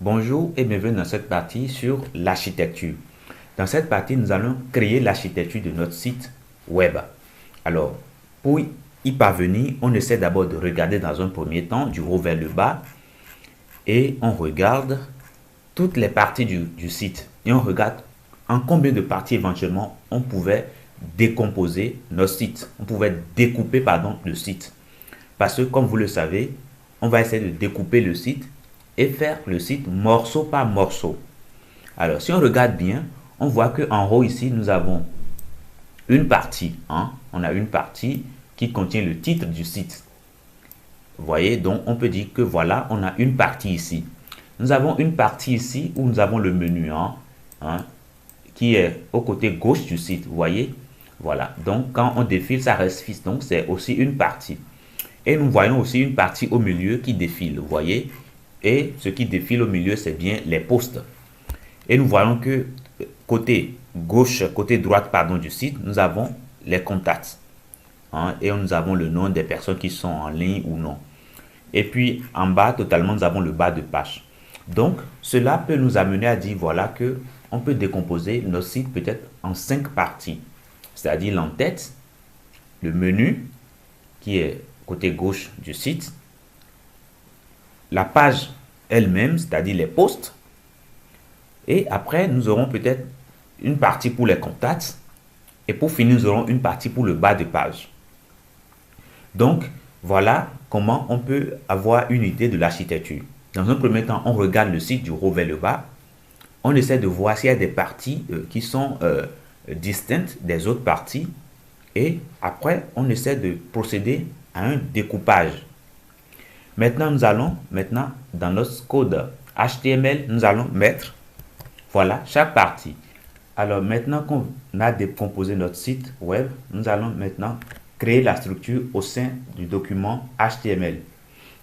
Bonjour et bienvenue dans cette partie sur l'architecture. Dans cette partie, nous allons créer l'architecture de notre site web. Alors, pour y parvenir, on essaie d'abord de regarder dans un premier temps du haut vers le bas et on regarde toutes les parties du site et on regarde en combien de parties éventuellement on pouvait décomposer notre site. On pouvait découper, le site. Parce que comme vous le savez, on va essayer de découper le site et faire le site morceau par morceau. Alors, si on regarde bien, on voit qu'en haut ici, nous avons une partie. On a une partie qui contient le titre du site. Vous voyez, donc on peut dire que voilà, on a une partie ici. Nous avons une partie ici où nous avons le menu qui est au côté gauche du site. Vous voyez, voilà. Donc, quand on défile, ça reste fixe. Donc, c'est aussi une partie. Et nous voyons aussi une partie au milieu qui défile. Vous voyez, et ce qui défile au milieu, c'est bien les postes. Et nous voyons que côté gauche, côté droite, du site, nous avons les contacts. Et nous avons le nom des personnes qui sont en ligne ou non. Et puis, en bas, totalement, nous avons le bas de page. Donc, cela peut nous amener à dire, voilà, que on peut décomposer notre site peut-être en 5 parties. C'est-à-dire l'entête, le menu, qui est côté gauche du site, la page elle-même, c'est-à-dire les posts. Et après, nous aurons peut-être une partie pour les contacts. Et pour finir, nous aurons une partie pour le bas de page. Donc, voilà comment on peut avoir une idée de l'architecture. Dans un premier temps, on regarde le site du haut vers le bas. On essaie de voir s'il y a des parties qui sont distinctes des autres parties. Et après, on essaie de procéder à un découpage. Maintenant, nous allons, dans notre code HTML, nous allons mettre, voilà, chaque partie. Alors, maintenant qu'on a décomposé notre site web, nous allons maintenant créer la structure au sein du document HTML.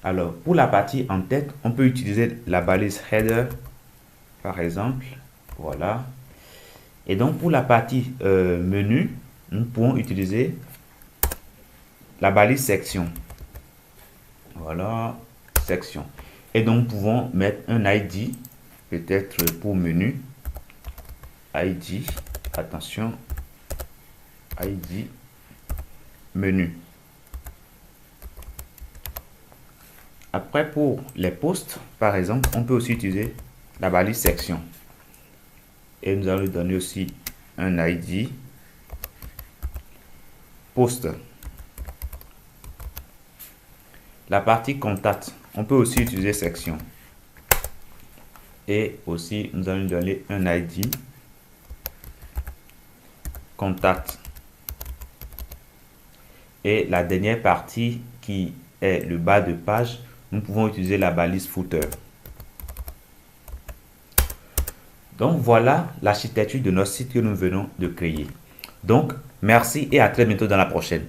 Alors, pour la partie en tête, on peut utiliser la balise header, par exemple, voilà. Et donc, pour la partie menu, nous pouvons utiliser la balise section. Voilà, section. Et donc, nous pouvons mettre un ID, peut-être pour menu. ID, attention, ID, menu. Après, pour les posts, par exemple, on peut aussi utiliser la balise section. Et nous allons lui donner aussi un ID, post. La partie contact, on peut aussi utiliser section. Et aussi, nous allons donner un ID contact. Et la dernière partie qui est le bas de page, nous pouvons utiliser la balise footer. Donc voilà l'architecture de notre site que nous venons de créer. Donc, merci et à très bientôt dans la prochaine.